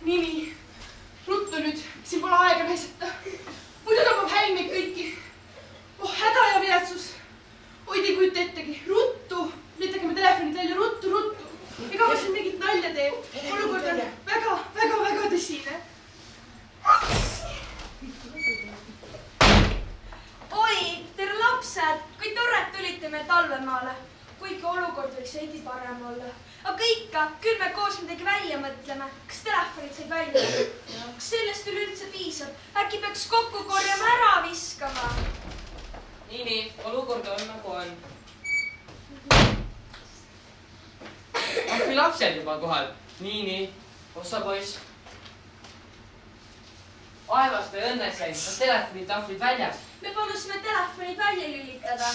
Nii, ruttu nüüd, siin pole aega näisata. Muidu tabab häim meid kõiki. Oh, häda ja viletsus. Oi, te ei kujuta ettegi. Ruttu. Lütake me telefonid välja. Ruttu. Ega ma siin mingit nalja teen. Olukord on väga tõsine. Oi, tere lapsed. Kui tore, et tulite me talvemaale. Kuigi olukord võiks veidi parem olla. Aga ikka, küll me koos midagi välja mõtleme. Kas telefonid said välja? Kas sellest üleüldse piisab? Äkki peaks kokku korjama ära viskama? Nii, olukord on nagu on. Kui lapsed juba kohal. Nii, ossa poiss. Aevast või õnnes sain, kas telefonitahvlid väljas? Me palusime telefonid välja lülitada.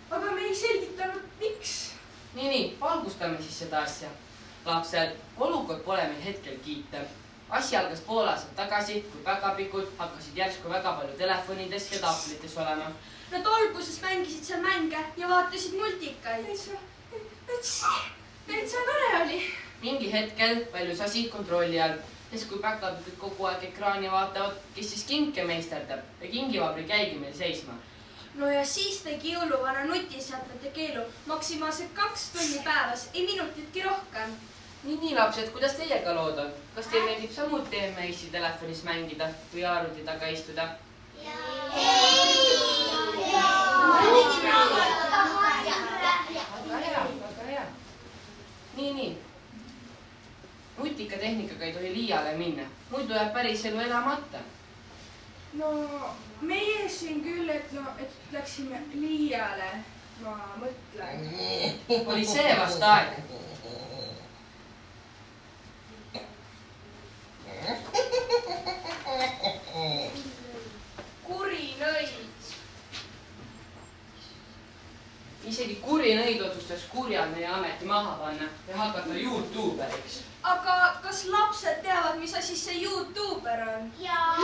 Aga me ei selgitanud, miks. Nii, valgustame siis seda asja. Lapsed, olukord pole meil hetkel kiita. Asi algas pool aastat tagasi, kui päkapikud hakkasid järsku väga palju telefonides ja tahvlites olema. Nad alguses mängisid seal mänge ja vaatasid multikaid. Täitsa tore oli. Mingi hetkel väljus asi kontrolli all. Sest kui päkapikud kogu aeg ekraani vaatavad, kes siis kinke meisterdab ja kingivabrik jäigi meil seisma. No ja siis tegi jõuluvana nutiseadmete keelu maksimaalselt 2 tundi päevas, ei minutitki rohkem. Nii, lapsed, kuidas teiega lood on? Kas teil meeldib samuti emme-issi telefonis mängida või arvuti taga istuda? Väga hea. Nii. Nutikatehnikaga ei tohi liiale minna, muidu jääb päris elu elamata. No, meie siin küll, et läksime liiale, ma mõtlen. Oli see vast aeg. Kuri nõid. Isegi kuri nõid otsustas kurjal meie ameti maha panna ja hakata YouTuberiks. Aga kas lapsed teavad, mis asi see YouTuber on? Jaa.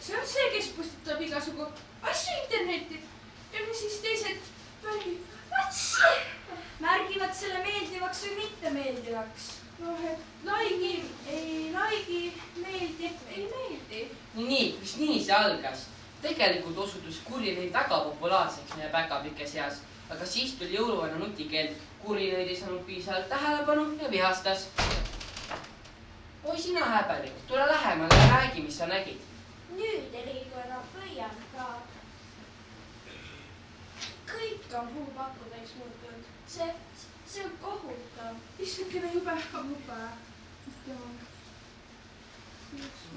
See on see, kes pustitab igasugu asju internetti ja siis teised märgivad selle meeldivaks või mitte meeldivaks. noh, et ei laigi, meeldib, ei meeldi. Nii, mis nii see algas. Tegelikult osutus kuri nõid väga populaarseks meie päkapike seas, aga siis tuli jõuluvana nutikeel. Kuri nõid ei saanud piisavalt tähelepanu ja vihastas. Oi sina häbelik, tule lähemale ja räägi, mis sa nägid. Nüüd ei liigu enam pöian ka. Kõik on puupakkudeks muutunud. See on kohutav. Issakene jube.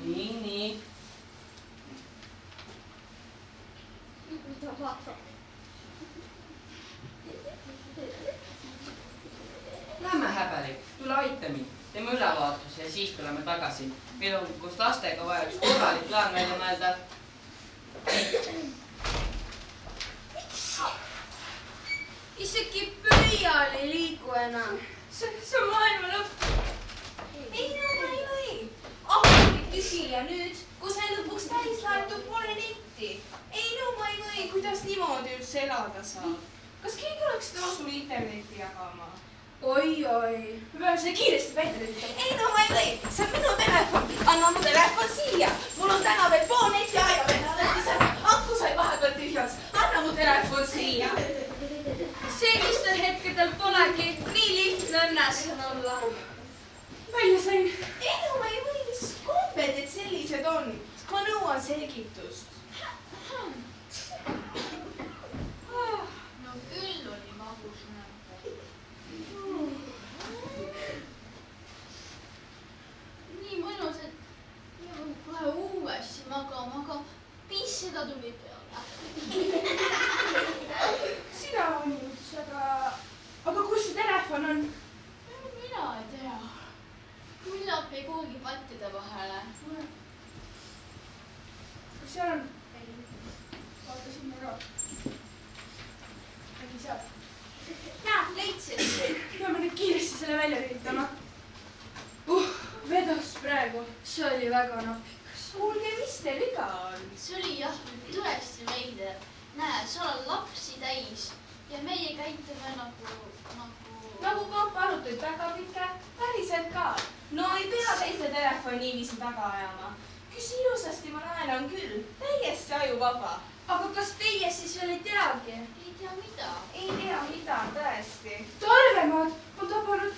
Nii. Lähme häbelik, tule aita mind. Teeme ülevaatuse ja siis tuleme tagasi. Meil on koos lastega vaja üks korralik plaan välja mõelda. Isegi pöial ei liigu enam. See on maailma lõpp. Ei, no ma ei või. Ahmulik küsija nüüd, kui see lõpuks täis laetub, pole netti. Ei, no ma ei või. Kuidas niimoodi üldse elada saab? Kas keegi oleks nõus internetti jagama? Oi. Me peame seda kiiresti välja lülitama. Ei, no ma ei või. See on minu telefon. Anna mu telefon siia. Mul on täna veel pool neti aega veel. Aku sai vahepeal tühjaks. Anna mu telefon siia. Sellistel hetkedel polegi nii lihtne õnnes olla. selgitust. No küll oli magus nägu. Nii mõnus, et jõuan kohe uuesti magama, aga mis seda tuli peale? Sina on üks, aga kus see telefon on? Mina ei tea. Küllap ei kuhugi pattide vahele. Kas seal on? Ei. Vaata sinna ka. Äkki seal? näe, leidsin. Peame nüüd kiiresti selle välja lülitama. Vedas praegu. see oli väga napikas. Kuulge, mis teil viga on? See oli jah tõesti veider. Näe, seal on lapsi täis ja meie käitume Nagu papa arutuid päkapike, päriselt ka. No ei pea teiste telefoni niiviisi taga ajama. Kes ilusasti ma näen on küll, täiesti ajuvaba. aga kas teie siis veel ei teagi? ei tea mida. Ei tea mida, tõesti. Talvemaad on tabanud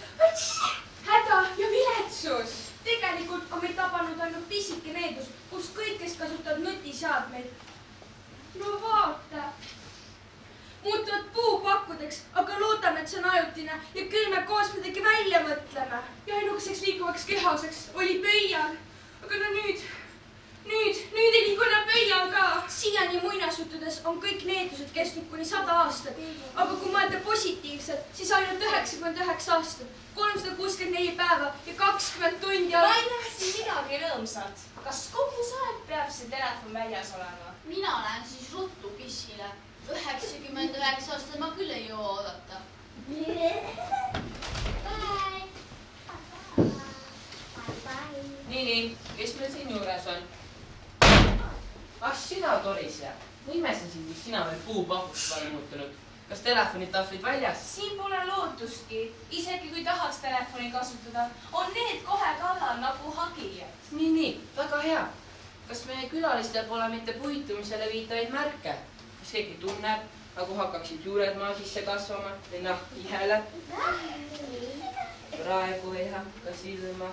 häda ja viletsus. tegelikult on meid tabanud ainult pisike needus, kus kõik, kes kasutavad nutiseadmeid. no vaata. muutuvad puupakkudeks, aga loodame, et see on ajutine ja küll me koos midagi välja mõtleme. Ja ainukeseks liikuvaks kehaseks oli pöial. Aga no nüüd ei liigu enam pöial ka. siiani muinasjuttudes on kõik needused kestnud kuni 100 aastat, aga kui mõelda positiivselt, siis ainult 99 aastat, 364 päeva ja 20 tundi. Ma ei näe siin midagi rõõmsat. Kas kogu see aeg peab see telefon väljas olema? Mina lähen siis ruttu pissile. 99 aastat ma küll ei jõua oodata. Nii, kes meil siin juures on? Ah, sina, Doris, ja imesin, miks sina veel puupakuks pole muutunud. Kas telefonitahvlid väljas? Siin pole lootustki. Isegi kui tahaks telefoni kasutada, on need kohe kallal nagu hagijad. Nii, väga hea. Kas meie külalistel pole mitte puitumisele viitavaid märke? Kas keegi tunneb, nagu hakkaksid juured maa sisse kasvama või nahk ihele? Praegu ei hakka silma.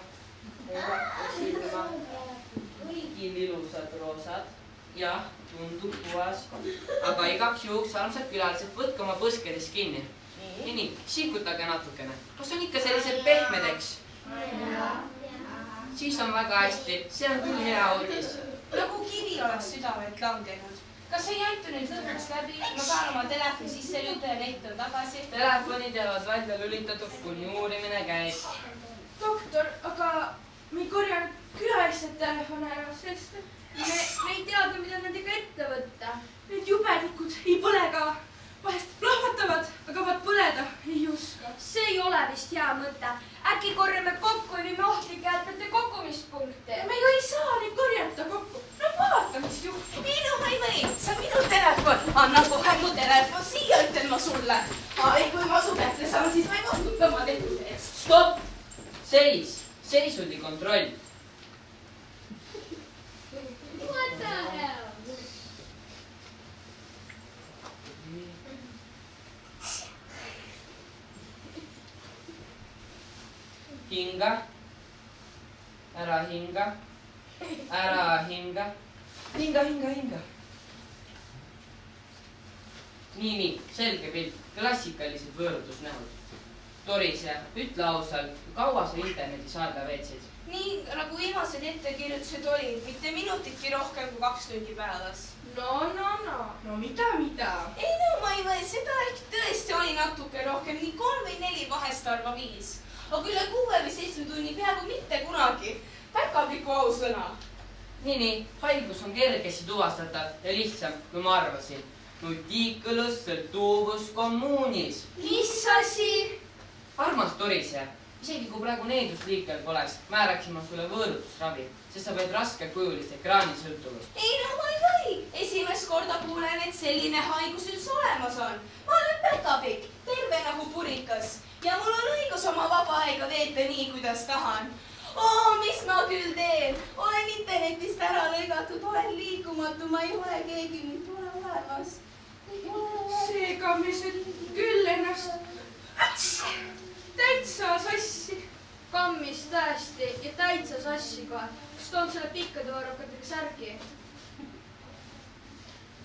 Kõigil ilusad roosad. Jah, tundub puhas. Aga igaks juhuks armsad külalised, võtke oma põskedest kinni. Nii, sikutage natukene. Kas on ikka sellised pehmed, eks? Siis on väga hästi. See on küll hea uudis. Nagu kivi oleks südamelt langenud. Kas ei aitu nüüd lõpuks läbi? Ma pean oma telefoni sisse lüüda ja leitan tagasi. Telefonid jäävad välja lülitatud, kuni uurimine käib. Doktor, aga me ei korjanud külalised telefone ära, sest me ei teadnud, mida nendega ette võtta. need jubedikud ei põle ka. Vahest plahvatavad, aga vaat põleda ei uska. see ei ole vist hea mõte. äkki korjame kokku ja viime ohtlike jäätmete kogumispunkti. Ja me ju ei saa neid korjata kokku. No vaata, mis juhtub. Ei no ma ei või, see on minu telefon. Anna kohe mu telefon siia, ütlen ma sulle. Ai, kui ma su kätte saan, siis ma ei vastuta oma tehtud eest. Stopp! Seisundi kontroll. What the hell? Hinga. Ära hinga. Ära hinga. Hinga. Nii, selge pilt. Klassikalised võõrutusnähud. Doris, ütle ausalt, kui kaua sa internetis aega veetsid? Nii nagu viimased ettekirjutused olid, mitte minutitki rohkem kui 2 tundi päevas. No mida? Ei no ma ei või, seda ehk tõesti oli natuke rohkem, nii 3 või 4, vahest arva 5. Aga üle 6 või 7 tunni peaaegu mitte kunagi. Päkapiku ausõna. Nii, haigus on kergesti tuvastatav ja lihtsam, kui ma arvasin. Nutiikulus sõltuvus kommuunis. mis asi? Armas Doris, isegi kui praegu needusliikel poleks, määraksin ma sulle võõrutusravi, sest sa võid raskekujulist ekraanisõltuvust. Ei no ma ei või. Esimest korda kuulen, et selline haigus üldse olemas on. Ma olen päkapikk, terve nagu purikas ja mul on õigus oma vaba aega veeta nii, kuidas tahan. Mis ma küll teen? Olen internetist ära lõigatud, olen liikumatu, ma ei ole keegi, mind pole olemas. Seega me nüüd küll ennast täitsa sassi. kammis tõesti ja täitsa sassi kohe. kas toon selle pikkade varrukatega särgi?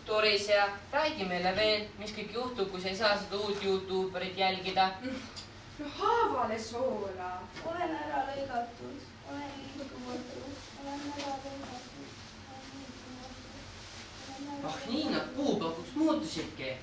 Toriseja, räägi meile veel, mis kõik juhtub, kui sa ei saa seda uut YouTuberit jälgida. No haavale soola. olen ära lõigatud, olen liikumatu, olen ära lõigatud. Ah nii, nad puupakuks muutusidki.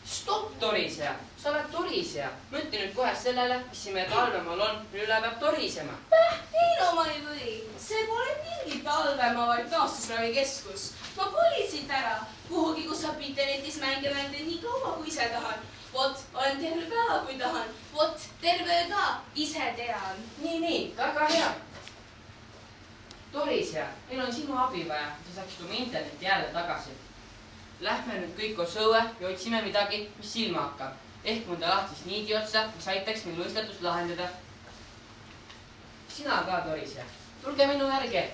Stopp, Toriseja, sa oled Toriseja. Mõtle nüüd kohe sellele, mis siin meie talvemaal on, mille üle peab torisema. Ei no ma ei või. See pole mingi talvemaa, vaid taastusravikeskus. Ma kolin siit ära kuhugi, kus saab internetis mänge mängida nii kaua, kui ise tahan. Vot, olen terve päeva, kui tahan. Vot, terve öö ka, ise tean. Nii, väga hea. Toriseja, meil on sinu abi vaja, sa saaksid oma interneti jälle tagasi. Lähme nüüd kõik koos õue ja otsime midagi, mis silma hakkab. Ehk mõnda lahtist niidi otsa, mis aitaks meil võistletust lahendada. Sina ka, Toriseja. Tulge minu järgi.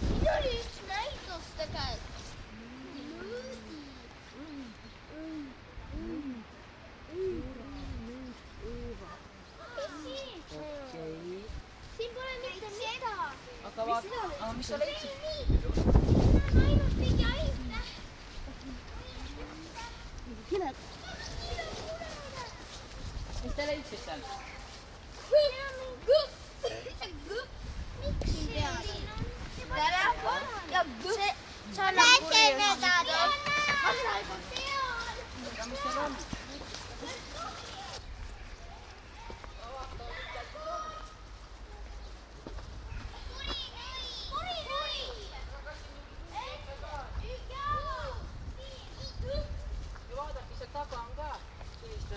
siin oli üks näitus tegelikult. Siin pole mitte seda. Aga vaata, mis sa leidsid? Siin on ainult mingi aine. Mis te leidsid seal? Siin on mingi miks siin on telefon ja sa näed nädalast. Ma praegu tean. Aga mis seal on? Ja vaadake, see taga on ka selliste...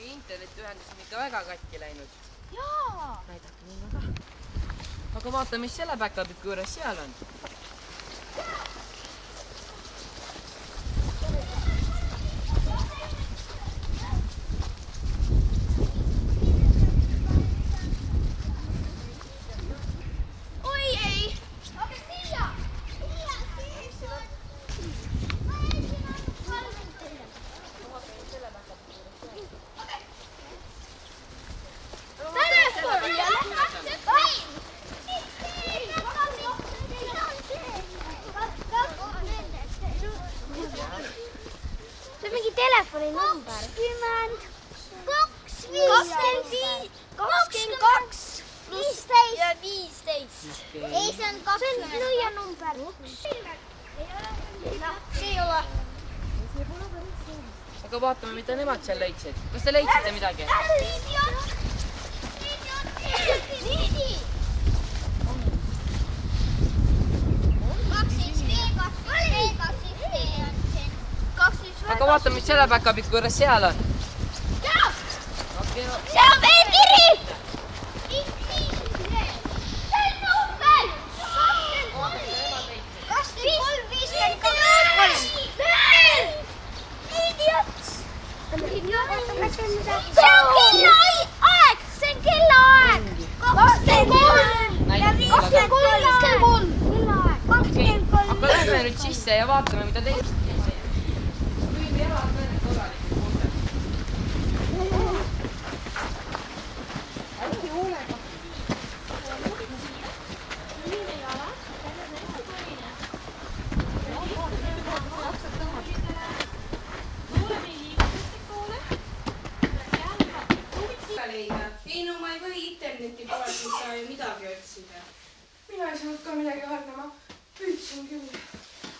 Internetiühendus on ikka väga katki läinud. Jaa. Näidake minna ka. Aga vaata, mis selle päkapiku juures seal on. Oi ei. Aga siia. See on mingi telefoninumber. 22, 15 ja 15. Ei, see on 20. nõianumber. See ei ole. Aga vaatame, mida nemad seal leidsid. Kas te leidsite midagi? Aga vaata, mis selle päkapiku juures seal on. See on veel kiri! See on number! 23, 52. Idiots! See on kellaaeg! See on kellaaeg! 23! Ja 23! Kellaaeg! 23! Aga lähme nüüd sisse ja vaatame, mida teised. Võib jalad mõned korralikult kuulda. Hästi hoolega. Ei no ma ei või interneti poolelt, ei saa ju midagi otsida. Mina ei saanud ka midagi hargnema. Püüdsin küll.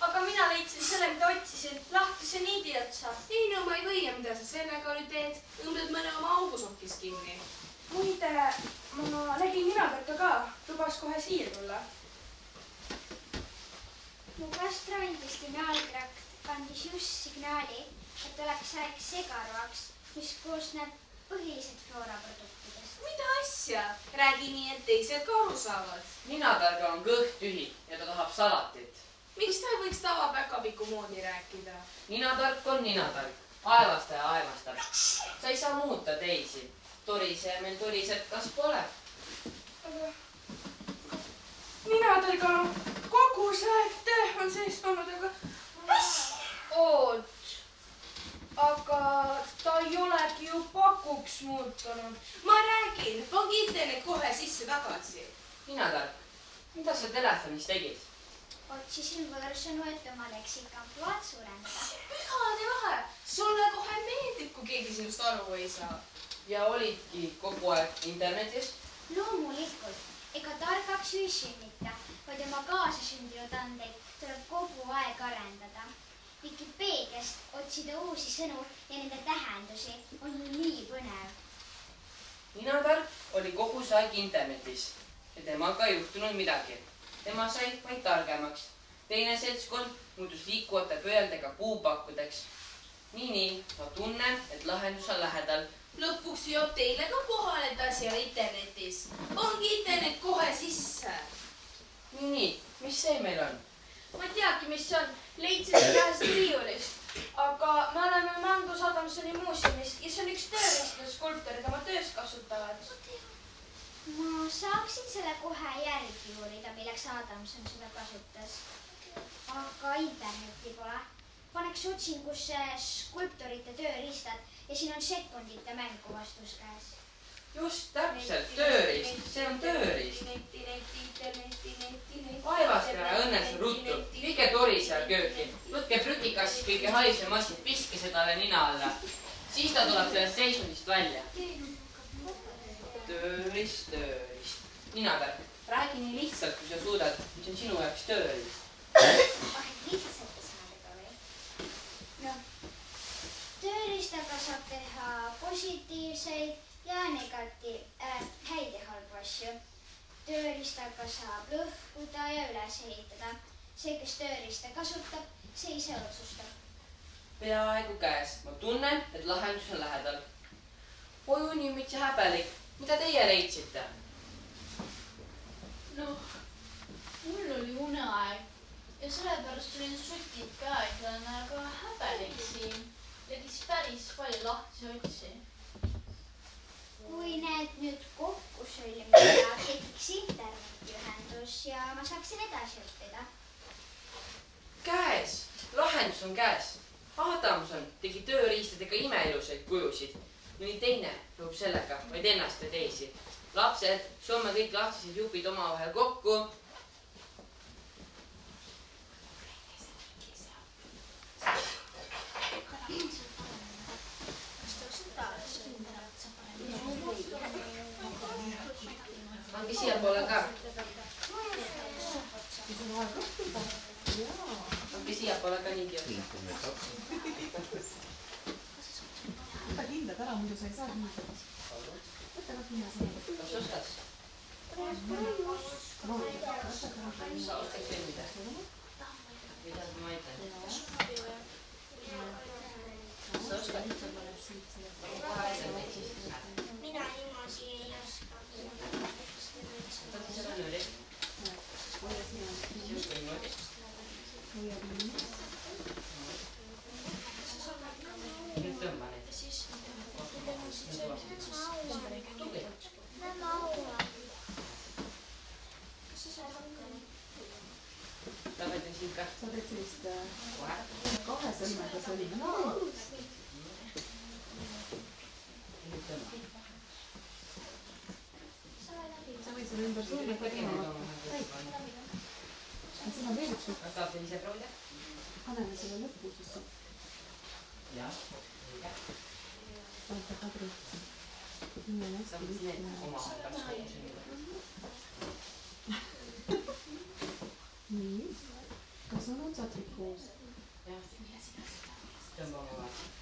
aga mina leidsin selle, mida otsisin, lahtise niidi otsa. ei no ma ei või ja mida sa sellega nüüd teed? Õmbled mõne oma augusokkis kinni. Muide, ma nägin ninatakka ka. Lubas kohe siia tulla. mu gastrondestinaaltrakt andis just signaali, et oleks aeg segarvaks, mis koosneb põhiliselt flooraproduktidest. mida asja? Räägi nii, et teised ka aru saavad. Ninatarga on kõht tühi ja ta tahab salatit. miks ta ei võiks tavapäkapiku moodi rääkida? Ninatark on ninatark. Aevastaja aevastab. Sa ei saa muuta teisi. Toriseja meil toriseb, kas pole? Aga ninatarga kogu see aeg telefon sees olnud, aga oot, aga ta ei olegi ju pakuks muutunud. ma räägin, pange internet kohe sisse tagasi. Ninatark, mida sa telefonis tegid? otsisin võõrsõnu, et oma leksikampluaad suurendada. pühade vahe, sulle kohe meeldib, kui keegi sinust aru ei saa. Ja olidki kogu aeg internetis? loomulikult, ega targaks ju ei sünnita, vaid oma kaasasündinud andeid tuleb kogu aeg arendada. Vikipeediast otsida uusi sõnu ja nende tähendusi on nii põnev. Ninatark oli kogu see aeg internetis ja temaga ei juhtunud midagi. Tema sai vaid targemaks. Teine seltskond muutus liikuvate pööldega puupakkudeks. Nii, ma tunnen, et lahendus on lähedal. lõpuks jõuab teile ka kohale, et asi on internetis. pange internet kohe sisse. Nii, mis see meil on? ma ei teagi, mis see on. Leidsin selle ühest riiulist, aga me oleme Mangus Adamsoni muuseumis ja see on üks tööriist, mida skulptorid oma töös kasutavad. ma saaksin selle kohe järgi uurida, milleks Adamson seda kasutas. aga internetti pole. paneks otsingusse skulptorite tööriistad ja siin on sekundite mängu vastus käes. Just täpselt, tööriist. See on tööriist. Vaevast ja õnnestu ruttu. Viige tori seal kööki. Võtke prügikast kõige haisev masin, piske seda nina alla. Siis ta tuleb sellest seisundist välja. Tööriist. Ninatark, räägi nii lihtsalt, kui sa suudad, mis on sinu jaoks tööriist. lihtsalt sõnadega või? tööriistaga saab teha positiivseid ja häid ja halbu asju. tööriistaga saab lõhkuda ja üles ehitada. see, kes tööriista kasutab, see ise otsustab. Peaaegu käes. Ma tunnen, et lahendus on lähedal. Oi unimits ja häbelik. Mida teie leidsite? noh, mul oli uneaeg ja sellepärast olin sutid ka aeglane, aga häbelik siin tegis päris palju lahtisi otsi. kui need nüüd kokku sõlmida, tekiks internetiühendus ja ma saaksin edasi õppida. Käes. Lahendus on käes. Adamson tegi tööriistadega imeilusaid kujusid. Mõni teine lõhub sellega vaid ennast ja teisi. Lapsed, soome kõik lahtised jupid omavahel kokku. Pange siiapoole ka. Pange siiapoole ka niigi. Võta kindlad ära, muidu sa ei saa hinnata. Võta ka hinna. Kas oskad? Sa oskad sõlmida? Mida ma ütlen? Sa oskad? mina niimoodi ei oska. Võta seda nööri. Just niimoodi. Nüüd tõmba neid. Tubli. Ta võtsin siin ka. Sa teed sellist kahe sõlmega sõlmi. Nüüd tõmba. Sa võid selle ümber sõlmi ka teha. Siin on veel üks lõpp. Tahab te ise proovida? Paneme selle lõppu siis. Jah. Vaata Kadri. Sa võid need omavahel kaks kokku sõlmida. Nii. Kas on otsad koos? Jah. Tõmba omavahel.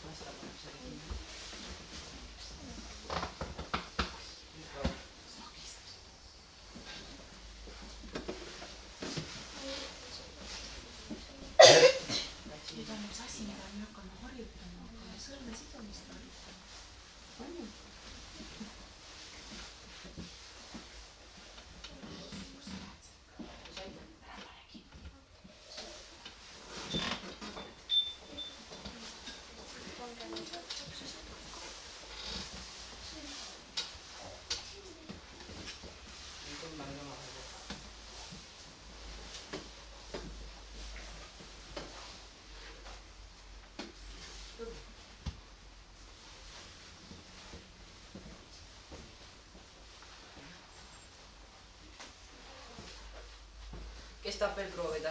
Vasta paneb selle kinni. Nüüd on üks asi, mida me hakkame harjutama, aga sõlme sidumist harjutama. Palju? kes tahab veel proovida?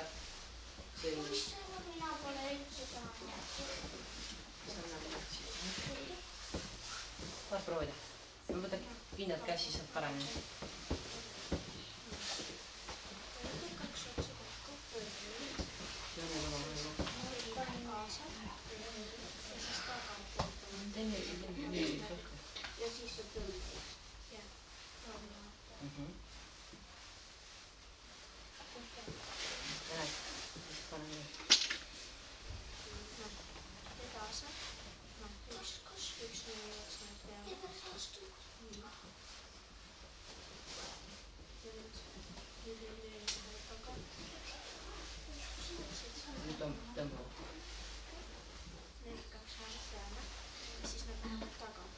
mina pole üldse saanud. tahad proovida? võta kindlalt käes, siis saab paremini. ja siis saab tõmmata. edasi. üks nii jooksnud peale. nüüd tõmba. Need kaks häält peale ja siis nad lähevad tagant.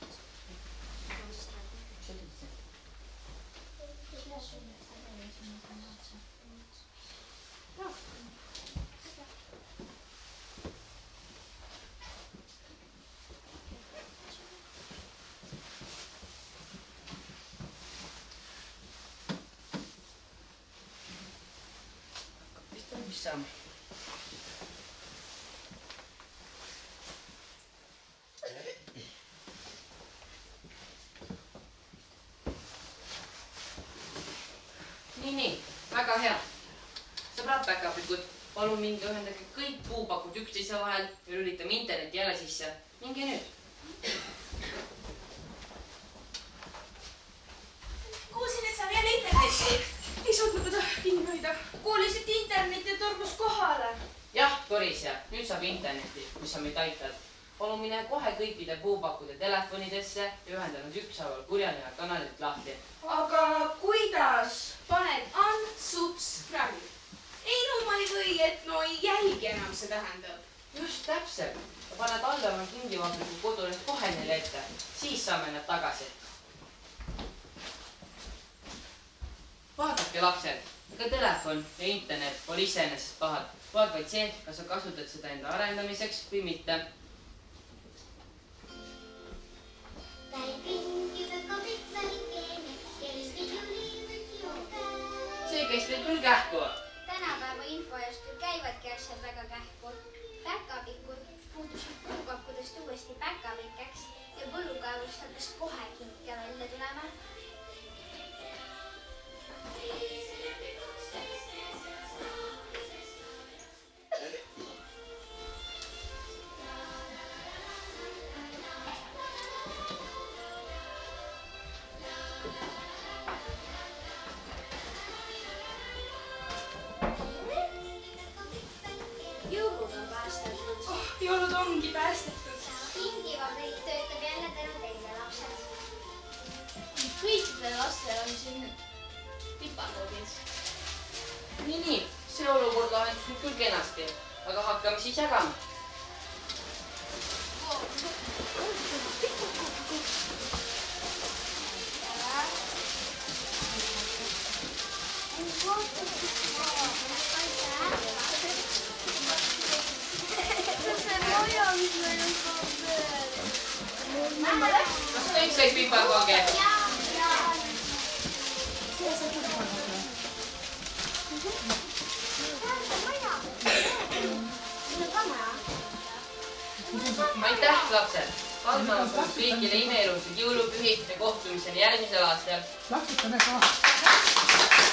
vist on mis saama. nii, väga hea. sõbrad päkapikud, palun minge ühendage kõik puupakud üksteise vahel ja lülitame interneti jälle sisse. minge nüüd. kuulsin, et sa veel internetti. ei suutnud teda kinni hoida. kuulisid internetti ja tormus kohale. jah, Dorisja, nüüd saab interneti, mis sa meid aitad. palun mine kohe kõikide puupakkude telefonidesse ja ühenda nad ükshaaval Kurjaniha kanalit lahti. aga kuidas? paned unsubscribe. ei no ma ei või, et no ei jälgi enam, see tähendab. just täpselt. paned allama kingivabriku kodulehest kohe neile ette, siis saame nad tagasi. vaadake, lapsed, ega telefon ja internet pole iseenesest pahad. vaat vaid see, kas sa kasutad seda enda arendamiseks või mitte. see käis teil küll kähku. tänapäeva infoajastul käivadki asjad väga kähku. päkapikud muutusid puupakkudest uuesti päkapikeks ja võlukaevust hakkas kohe kinke välja tulema. jõulud on päästetud. jõulud ongi päästetud. kingivabrik töötab jälle tänu teile, lapsed. kõikidel lastel on siin pipakoodid. nii, see olukord lahendus nüüd küll kenasti, aga hakkame siis jagama. kas kõik said pipakooge? aitäh, lapsed! Valdav kõigile imeelusid jõulupühi ja kohtumiseni järgmisel aastal. Lapsed, ka